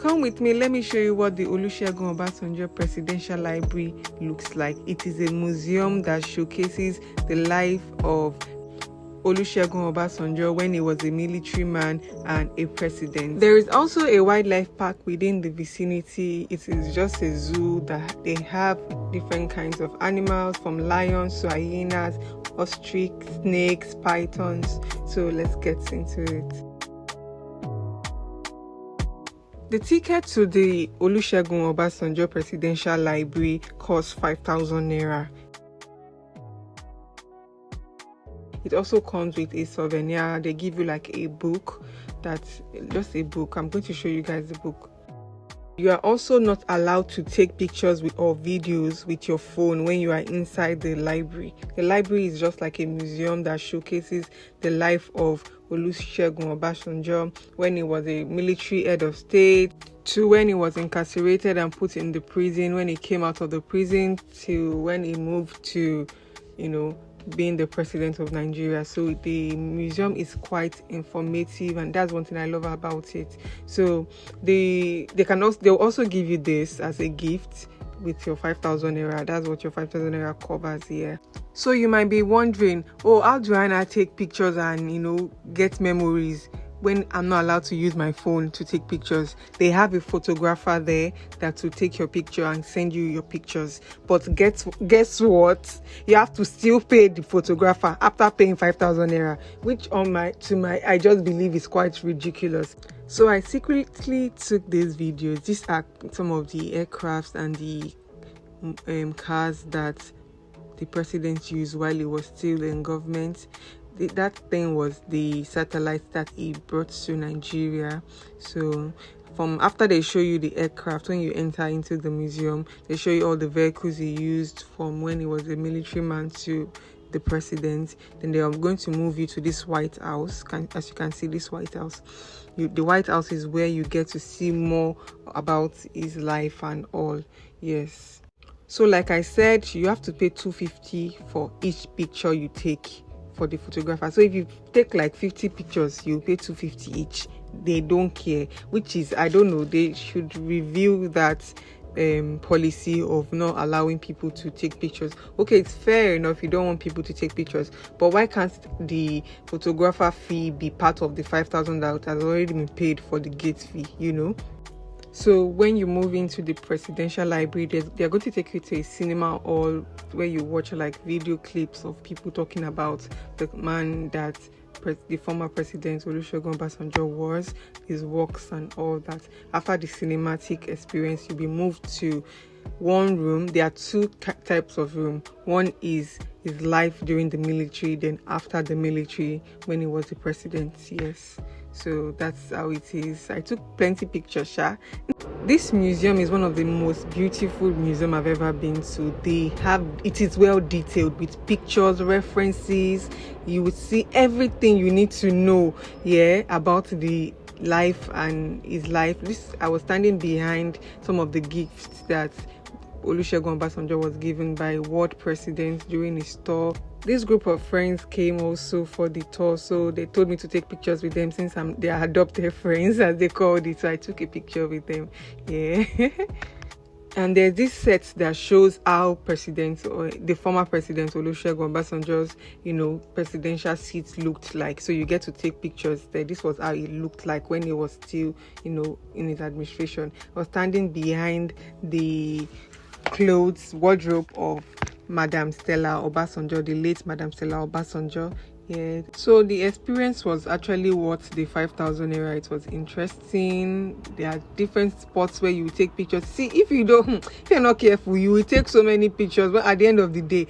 Come with me, let me show you what the Olusegun Obasanjo Presidential Library looks like. It is a museum that showcases the life of Olusegun Obasanjo when he was a military man and a president. There is also a wildlife park within the vicinity. It is just a zoo that they have different kinds of animals, from lions to hyenas, ostrich, snakes, pythons. So let's get into it. The ticket to the Olusegun Obasanjo Presidential Library costs 5,000 naira. It also comes with a souvenir. They give you like a book, that's just a book. I'm going to show you guys the book. You are also not allowed to take pictures or videos with your phone when you are inside the library. The library is just like a museum that showcases the life of Olusegun Obasanjo when he was a military head of state, to when he was incarcerated and put in the prison, when he came out of the prison, to when he moved to, being the president of Nigeria. So the museum is quite informative, and that's one thing I love about it. So they'll also give you this as a gift with your 5,000 naira. That's what your 5,000 naira covers here. So you might be wondering, how do I now take pictures and get memories when I'm not allowed to use my phone to take pictures? They have a photographer there that will take your picture and send you your pictures. But guess what? You have to still pay the photographer after paying 5,000 naira, which I just believe is quite ridiculous. So I secretly took these videos. These are some of the aircrafts and the cars that the president used while he was still in government. That thing was the satellite that he brought to Nigeria. So after they show you the aircraft, when you enter into the museum, they show you all the vehicles he used from when he was a military man to the president. Then they are going to move you to this White House. As you can see, this White House. The White House is where you get to see more about his life and all. Yes. So like I said, you have to pay 250 for each picture you take for the photographer. So if you take like 50 pictures, you pay 250 each. They don't care, which is, I don't know, they should review that policy of not allowing people to take pictures. Okay, it's fair enough, you don't want people to take pictures, but why can't the photographer fee be part of the 5,000 that has already been paid for the gate fee? So when you move into the presidential library, they're going to take you to a cinema hall where you watch like video clips of people talking about the man that the former president Olusegun Obasanjo was, his works and all that. After the cinematic experience, you'll be moved to one room. There are two types of room. One is his life during the military, then after the military when he was the president. Yes. So that's how it is. I took plenty pictures. This museum is one of the most beautiful museum I've ever been to. It is well detailed with pictures, references. You would see everything you need to know about the life and his life. I was standing behind some of the gifts that Olusegun Obasanjo was given by world presidents during his tour. This group of friends came also for the tour, so they told me to take pictures with them since I'm their adopted friends, as they called it. So I took a picture with them. And there's this set that shows how the former president Olusegun Obasanjo's, presidential seat looked like. So you get to take pictures there. This was how it looked like when he was still, in his administration. I was standing behind the wardrobe of Madam Stella Obasanjo, the late Madam Stella Obasanjo. So the experience was actually worth the 5,000 naira. It was interesting. There are different spots where you take pictures. See, if you're not careful, you will take so many pictures. But at the end of the day,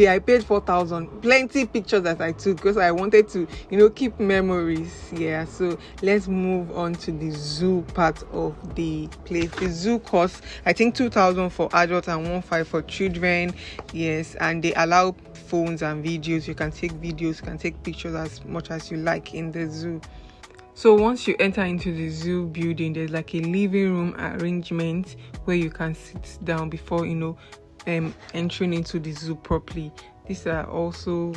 I paid 4,000. Plenty pictures that I took because I wanted to, keep memories. So let's move on to the zoo part of the place. The zoo costs, I think, 2,000 for adults and 1,500 for children. Yes, and they allow phones and videos. You can take videos, you can take pictures as much as you like in the zoo. So once you enter into the zoo building, there's like a living room arrangement where you can sit down before entering into the zoo properly. These are also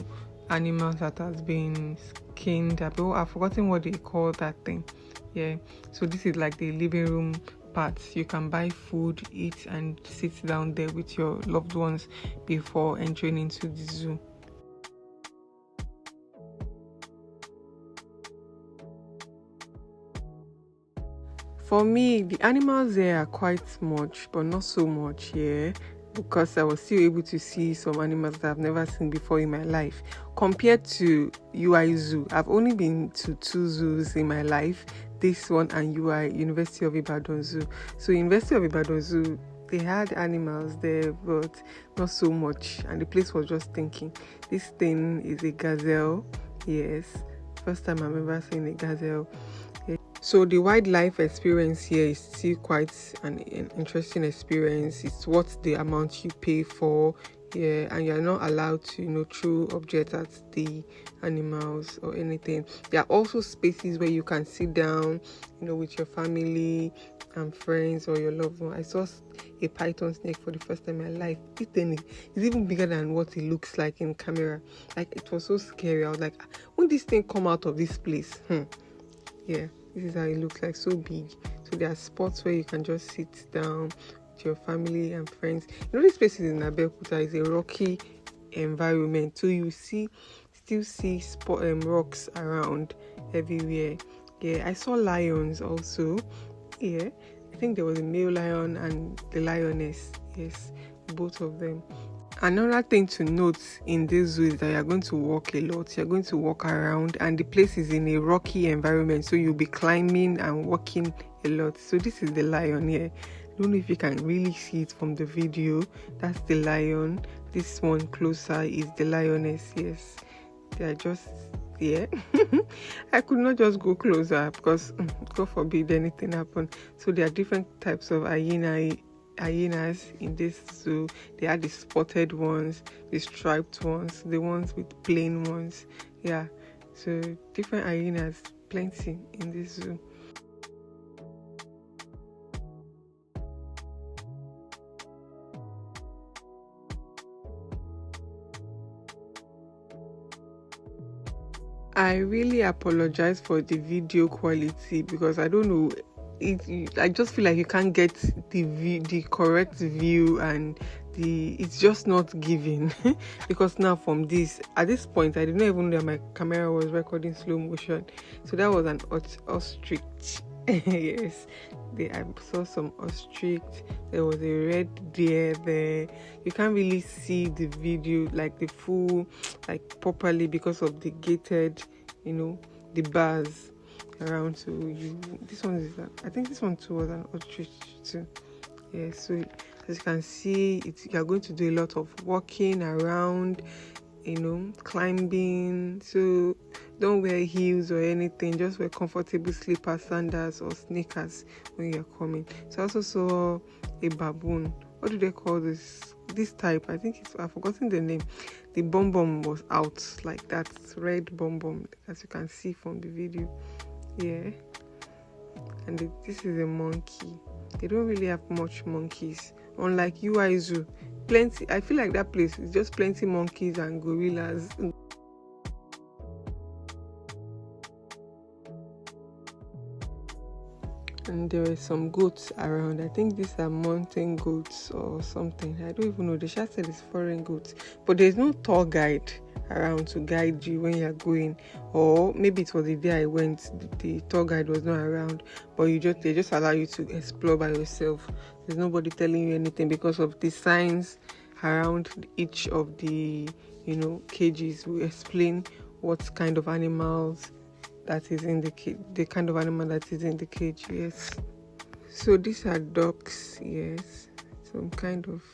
animals that has been skinned. I've forgotten what they call that thing. Yeah, so this is like the living room part. You can buy food, eat, and sit down there with your loved ones before entering into the zoo. For me, the animals there are quite much, but not so much, yeah, because I was still able to see some animals that I've never seen before in my life. Compared to UI Zoo, I've only been to 2 zoos in my life, this one and UI, University of Ibadan Zoo. So University of Ibadan Zoo, they had animals there, but not so much, and the place was just thinking, this thing is a gazelle. Yes, first time I've ever seen a gazelle. So the wildlife experience here is still quite an interesting experience. It's what the amount you pay for, yeah, and you're not allowed to, throw objects at the animals or anything. There are also spaces where you can sit down, with your family and friends or your loved one. I saw a python snake for the first time in my life. This thing is even bigger than what it looks like in camera. Like, it was so scary. I was like, when this thing come out of this place, yeah. This is how it looks like, so big. So there are spots where you can just sit down with your family and friends. This place is in Abeokuta. It's a rocky environment, so you still see rocks around everywhere. Yeah, I saw lions also. Yeah, I think there was a male lion and the lioness. Yes, both of them. Another thing to note in this zoo is that you're going to walk a lot. You're going to walk around, and the place is in a rocky environment, so you'll be climbing and walking a lot. So this is the lion here. I don't know if you can really see it from the video. That's the lion. This one closer is the lioness. Yes, they are just here. I could not just go closer because God forbid anything happen. So there are different types of hyenas in this zoo. They are the spotted ones, the striped ones, the ones with plain ones. Yeah, so different hyenas, plenty in this zoo. I really apologize for the video quality because I don't know, I just feel like you can't get the correct view, and it's just not giving. Because now at this point I didn't even know that my camera was recording slow motion. So that was an ostrich. Yes, I saw some ostrich. There was a red deer there. You can't really see the video like the full, like properly, because of the gated, the bars around. So this one I think this one too was an ostrich too. Yeah, so as you can see, you're going to do a lot of walking around, climbing. So don't wear heels or anything, just wear comfortable slippers, sandals or sneakers when you're coming. So I also saw a baboon. What do they call this type? I think I've forgotten the name. The bum was out, like that red bum, as you can see from the video. Yeah, and this is a monkey. They don't really have much monkeys, unlike UI Zoo. Plenty. I feel like that place is just plenty monkeys and gorillas. And there were some goats around. I think these are mountain goats or something. I don't even know. The chef said it's foreign goats, but there's no tour guide around to guide you when you're going. Or maybe it was the day I went, the tour guide was not around, but they just allow you to explore by yourself. There's nobody telling you anything because of the signs around each of the cages will explain what kind of animals that is in the cage, the kind of animal that is in the cage. Yes, so these are ducks. Yes, some kind of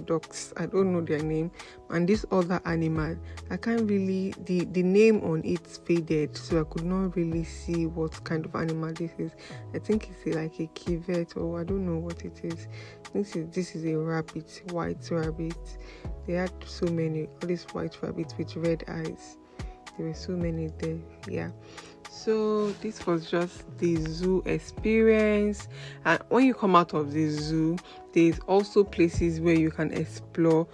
ducks. I don't know their name. And this other animal, I can't really, the name on it faded, so I could not really see what kind of animal this is. I think it's like a civet, or I don't know what it is. This is a rabbit, white rabbit. They had so many, all these white rabbits with red eyes. There were so many there. Yeah, so this was just the zoo experience. And when you come out of the zoo, there's also places where you can explore.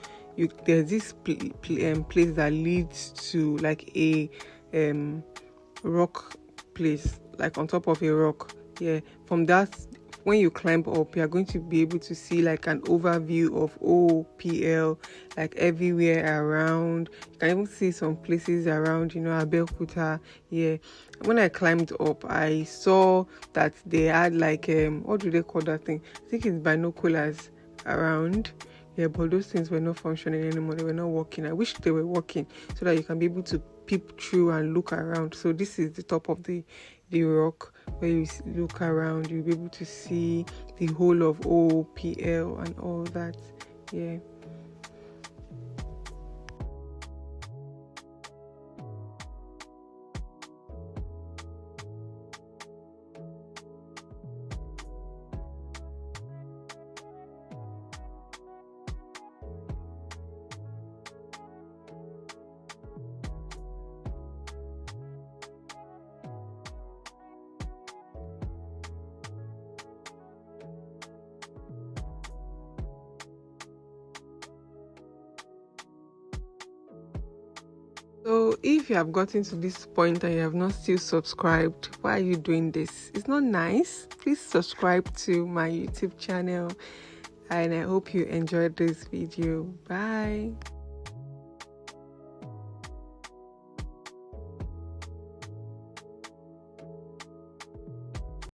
There's this place that leads to like a rock place. like on top of a rock. Yeah, from that, when you climb up, you're going to be able to see like an overview of OOPL, like everywhere around. You can even see some places around, Abeokuta. Yeah, when I climbed up, I saw that they had like what do they call that thing? I think it's binoculars around. Yeah, but those things were not functioning anymore. They were not working. I wish they were working so that you can be able to peep through and look around. So this is the top of the rock where you look around. You'll be able to see the whole of OOPL and all that. Yeah. So if you have gotten to this point and you have not still subscribed, why are you doing this? It's not nice. Please subscribe to my YouTube channel, and I hope you enjoyed this video. Bye.